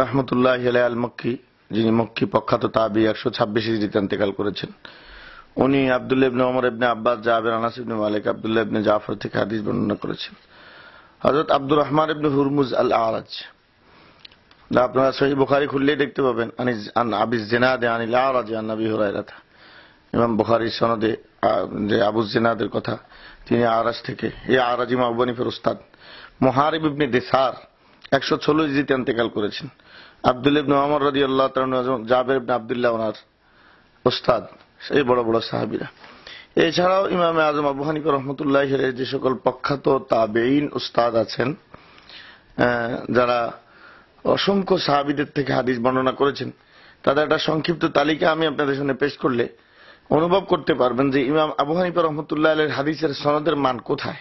রহমতুল্লাহ আল মক্কি, যিনি মক্কি প্রখ্যাত তাবি, 126 হিজরিতে ইন্তেকাল করেছেন। উনি আব্দুল্লাহ ইবনে ওমর ইবনে আব্বাস, জাবের, আনাস ইবনে মালিক, আব্দুল্লাহ ইবনে জাফর থেকে হাদিস বর্ণনা করেছেন। হযরত আব্দুর রহমান ইবনে হুরমুজ আল আরাজ, আপনারা সহিহ বুখারী খুললেই দেখতে পাবেন, আন আবি জিনাদে আনিল আরাজ আন নবী হুরায়রা। ইমাম বুখারীর সনদে যে আবু জিনাদের কথা, তিনি আরাজ থেকে, এই আরাজ ইমাম আবু হানিফার উস্তাদ। মুহারিব ইবনে দিসার 116 হিজরিতে ইন্তেকাল করেছেন। আব্দুল্লাহ ইবনে ওমর রাদিয়াল্লাহু তাআলা, জাবের ইবনে আব্দুল্লাহ ওনার উস্তাদ, সেই বড় বড় সাহাবীরা। এছাড়াও ইমামে আজম আবু হানিফা রাহমাতুল্লাহি আলাইহি যে সকল প্রখ্যাত তাবেঈন উস্তাদ আছেন, যারা অসংখ্য সাহাবীদের থেকে হাদিস বর্ণনা করেছেন, তাদের একটা সংক্ষিপ্ত তালিকা আমি আপনাদের সামনে পেশ করলে অনুভব করতে পারবেন যে ইমাম আবু হানিফা রাহমাতুল্লাহি আলাইহির হাদিসের সনদের মান কোথায়।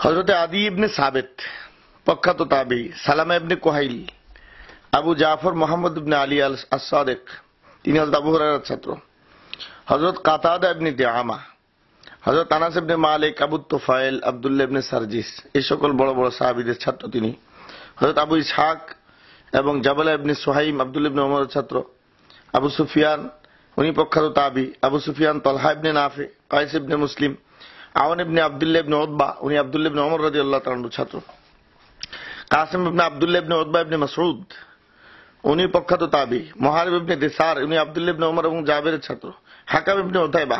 হযরত আদি ইবনে সাবিত, প্রখ্যাত তাবেঈ, সালামা ইবনে কুহাইল, আবু জাফর মুহাম্মদ ইবনে আলী আস-সাদিক, তিনি হযরত আবু হুরায়রার ছাত্র। হযরত কাতাদা ইবনে দিআমা, হযরত আনাস ইবনে মালিক, আবু তুফাইল, আব্দুল্লাহ ইবনে সারজিস, এই সকল বড় বড় সাহাবীদের ছাত্র তিনি। হযরত আবু ইসহাক এবং জাবালা ইবনে সুহাইম, আব্দুল্লাহ ইবনে ওমরের ছাত্র। আবু সুফিয়ান, উনি প্রখ্যাত তাবী। আবু সুফিয়ান তালহা ইবনে নাফি, কায়েস ইবনে মুসলিম, আওন ইবনে আব্দুল্লাহ ইবনে উতবা, উনি আব্দুল্লাহ ইবনে ওমর রাদিয়াল্লাহু তাআলার ছাত্র। কাসিম ইবনে আব্দুল্লাহ ইবনে উতবা ইবনে মাসউদ, উনি প্রখ্যাত তাবী। মুহারিব ইবনে দিসার, উনি আব্দুল্লাহ ইবনে ওমর এবং জাবেরের ছাত্র। হাকাম ইবনে উতাইবা,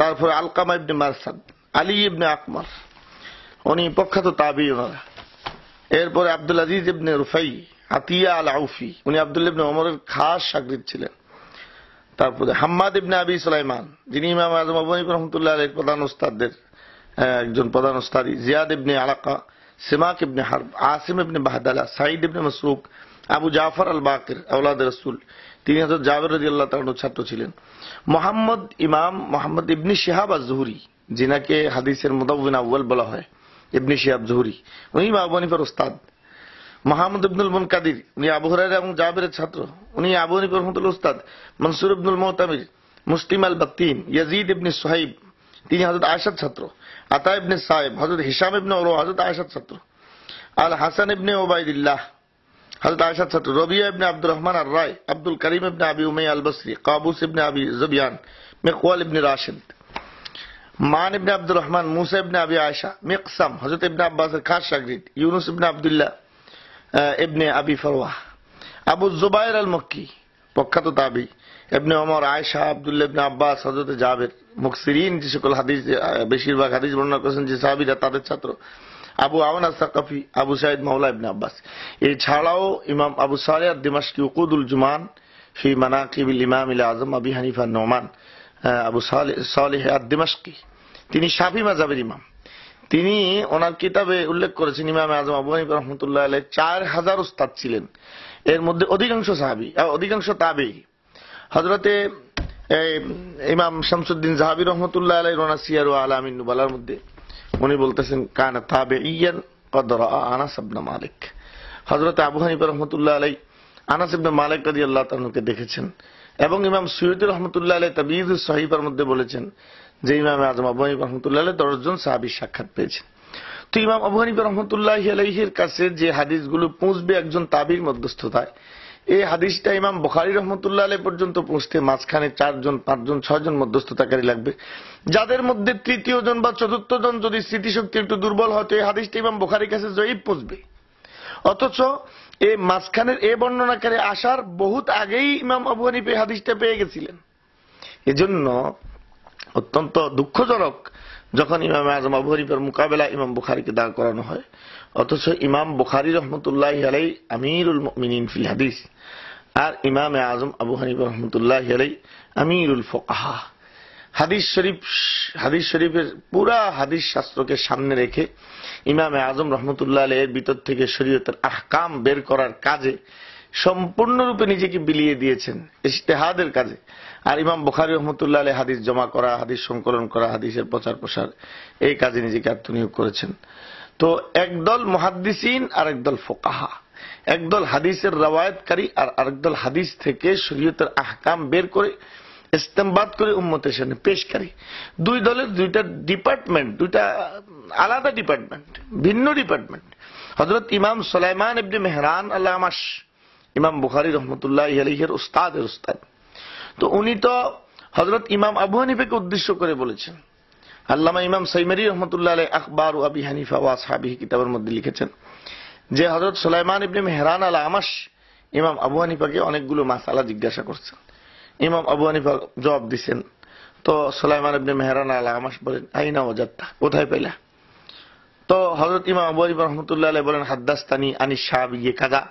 তারপরে আলকামা ইবনে মারসাদ, আলী ইবনে আকমার, উনি প্রখ্যাত তাবী ওনারা। এরপরে আব্দুল আজিজ ইবনে রুফাই, আতিয়া আল আউফি, উনি আব্দুল্লাহ ইবনে ওমরের খাস শাগরিদ ছিলেন। তারপরে হাম্মাদ ইবনে আবি সুলাইমান, যিনি ইমাম আজম আবু হানিফা রাহমাতুল্লাহি আলাইহির প্রধান উস্তাদদের একজন প্রধান উস্তাদী। জিয়াদ ইবনে আলাকা, সিমাক ইবনে হারব, আসিম ইবনে বাহদালা, সাঈদ ইবনে মাসরুক, আবু জাফর আল বাকির আওলাদ রাসূল, তিনি হযরত জাবের রাদিয়াল্লাহু তাআলার ছাত্র ছিলেন। ইমাম মুহাম্মদ ইবনে শিহাব আজ-জুহরি, যিনাকে হাদিসের মুদাওয়িন আউয়াল বলা হয়, ইবনে শিহাব জুহরি, উনি ইমাম আবু হানিফার উস্তাদ। মুহাম্মদ ইবনুল মুনকাদির, উনি আবু হুরায়রা এবং জাবেরের ছাত্র, উনি আবু হানিফা রাহমাতুল্লাহ উস্তাদ। মনসুর ইবনুল মুতামির, মুসলিম আল বাত্তিন, ইয়াজিদ ইবনে সুহাইব, তিনি হযরত আয়েশার ছাত্র। আতা ইবনে সাইব, হযরত হিশাম ইবনে উরওয়া, হযরত আয়েশার ছাত্র। আল হাসান ইবনে উবাইদুল্লাহ, হযরত আয়েশার ছাত্র। রবিয়া ইবনে আব্দুর রহমান আর রায়, আব্দুল করিম ইবনে আবি উমাইয়া আল বসরি, কাবুস ইবনে আবি জুবিয়ান, মিকওয়াল ইবনে রাশিদ, মান ইবনে আব্দুর রহমান, মুসা ইবনে আবি আয়েশা, মিকসাম, হযরত ইবনে আব্বাসের খাস শাগরিদ। ইউনুস ইবনে আব্দুল্লাহ ইবনে আবি ফারওয়াহ, আবু জুবাইর আল মক্কি, প্রখ্যাত তাবী। ইবনে ওমর, আয়েশা, আব্দুল্লাহ ইবনে আব্বাস, হযরত জাবের, মুকসিরিন, যে সকল হাদিস বেশিরভাগ হাদিস বর্ণনা করেছেন যে সাহাবীরা, তাদের ছাত্র। আবু আওয়ান আস-সাকাফি, আবু সাঈদ মাওলা ইবনে আব্বাস। এছাড়াও ইমাম আবু সালেহ আদ-দিমাশকি, উকুদুল জুমান ফি মানাকিবিল ইমাম আল আযম আবি হানিফা নুমান, আবু সালেহ আদ-দিমাশকি, তিনি শাফি মাযহাবের ইমাম। তিনি ওনার কিতাবে উল্লেখ করেছেন ইমাম আজম আবু হানিফা রাহমাতুল্লাহি আলাইহি 4000 উস্তাদ ছিলেন, এর মধ্যে অধিকাংশ সাহাবী, অধিকাংশ তাবেঈ। হযরতে ইমাম শামসুদ্দিন যাহাবী রাহমাতুল্লাহি আলাইহি ওনার সিয়ার ও আলামিন নুবালার মধ্যে উনি বলতেছেন, কানা তাবেঈয়ান ক্বাদ রাআ আনাস ইবনে মালিক। হযরতে আবু হানিফা রাহমাতুল্লাহি আলাইহি আনাস ইবনে মালিক রাদিয়াল্লাহু তাআলাকে দেখেছেন। এবং ইমাম সুয়ুতী রাহমাতুল্লাহি আলাইহি তাবয়ীযুস সাহিফার মধ্যে বলেছেন যে ইমাম আজম আবু হানিফা রাহমাতুল্লাহি আলাইহি 10 জন সাহাবীর সাক্ষাৎ পেয়েছেন। তো ইমাম আবু হানিফা রাহমাতুল্লাহি আলাইহির কাছে যে হাদিসগুলো পৌঁছবে একজন তাবীর মধ্যস্থতায়, এই হাদিসটা ইমাম বুখারী রাহমাতুল্লাহি আলাইহি পর্যন্ত পৌঁছতে মাঝখানে 4 জন, 5 জন, 6 জন মধ্যস্থতাকারী লাগবে, যাদের মধ্যে তৃতীয় জন বা চতুর্থ জন যদি স্মৃতিশক্তি একটু দুর্বল হয়, তো এই হাদিসটা ইমাম বুখারীর কাছে জয়ীফ পৌঁছবে। অথচ এই মাঝখানের এই বর্ণনাকারী আসার বহুত আগেই ইমাম আবু হানিফা এই হাদিসটা পেয়ে গেছিলেন। এজন্য অত্যন্ত দুঃখজনক যখন ইমাম আজম আবু হানিফার মোকাবেলা ইমাম বুখারীকে দাঁড় করানো হয়, অথচ ইমাম বুখারী রাহমাতুল্লাহি আলাইহি আমিরুল মুমিনিন ফিল হাদিস, আর ইমাম আজম আবু হানিফা রাহমাতুল্লাহি আলাইহি আমিরুল ফুকাহা। হাদিস শরীফের পুরা হাদিস শাস্ত্রকে সামনে রেখে ইমাম আজম রাহমাতুল্লাহি আলাইহি এর ভিতর থেকে শরীয়তের আহকাম বের করার কাজে সম্পূর্ণরূপে নিজেকে বিলিয়ে দিয়েছেন, ইজতিহাদের কাজে। আর ইমাম বুখারী রাহমাতুল্লাহি আলাইহি হাদিস জমা করা, হাদিস সংকলন করা, হাদিসের প্রচার প্রসার, এই কাজে নিজেকে আত্মনিয়োগ করেছেন। তো একদল মুহাদ্দিসিন আর একদল ফুকাহা, একদল হাদিসের রওয়ায়াতকারী আর আরেকদল হাদিস থেকে শরীয়তের আহকাম বের করে ইস্তেমবাদ করে উম্মতের সামনে পেশকারী। দুই দলের দুইটা ডিপার্টমেন্ট, দুইটা আলাদা ডিপার্টমেন্ট, ভিন্ন ডিপার্টমেন্ট। হযরত ইমাম সুলাইমান ইবনে মেহরান আল আমাশ, ইমাম বুখারী রহমতুল্লাহি আলাইহির উস্তাদের উস্তাদ। তো উনি তো হযরত ইমাম আবু হানিফাকে উদ্দেশ্য করে বলেছেন। আল্লামা ইমাম সাইমারি রহমতুল্লাহ আলাইহি আখবার ও আবি হানিফা ওয়া আসহাবিহি কিতাবের মধ্যে লিখেছেন যে হযরত সুলাইমান ইবনে মেহরান আল আমাশ ইমাম আবু হানিফাকে অনেকগুলো মাসালা জিজ্ঞাসা করছেন। ইমাম আবু হানিফা জবাব দিচ্ছেন। তো সুলাইমান ইবনে মেহরান আল আমাশ বলেন, আইনা ওয়াজাদতা, কোথায় পেলা? তো হযরত ইমাম আবু হানিফা রাহমাতুল্লাহ আলাইহি বলেন, হাদ্দাসতানি আনিশ শাবিয়্যি কাযা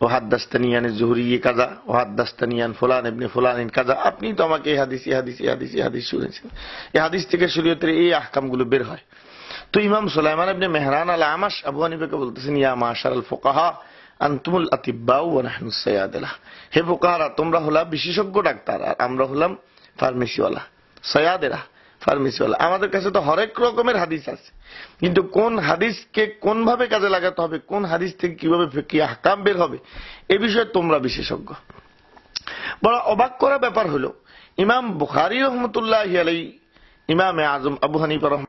ও হাদ্দাসতানি আনিজ জুহরিয়্যি কাযা ও হাদ্দাসতানি আন ফুলান ইবনে ফুলানিন কাযা। আপনি তো আমাকে এই হাদিস শুনেছেন, এই হাদিস থেকে শরীয়তের এই আহকামগুলো বের হয়। তো ইমাম সুলাইমান ইবনে মেহরান আল আমাশ আবু হানিফাকে বলতেছেন, ইয়া মাশারাল ফুকাহা আনতুমুল আতিব্বাউ ওয়া নাহনু সায়াদিলা। হে ফুকাহারা, তোমরা হলা বিশেষজ্ঞ ডাক্তার আর আমরা হলাম ফার্মেসিওয়ালা, সায়াদেরা ফার্মেসিওয়ালা। আমাদের কাছে তো হরেক রকমের হাদিস আছে, কিন্তু কোন হাদিসকে কোন ভাবে কাজে লাগাতে হবে, কোন হাদিস থেকে কিভাবে ফিকহি আহকাম বের হবে, এ বিষয়ে তোমরা বিশেষজ্ঞ। বড় অবাক করা ব্যাপার হলো, ইমাম বুখারী রহমতুল্লাহি আলাইহি, ইমামে আজম আবু হানিফা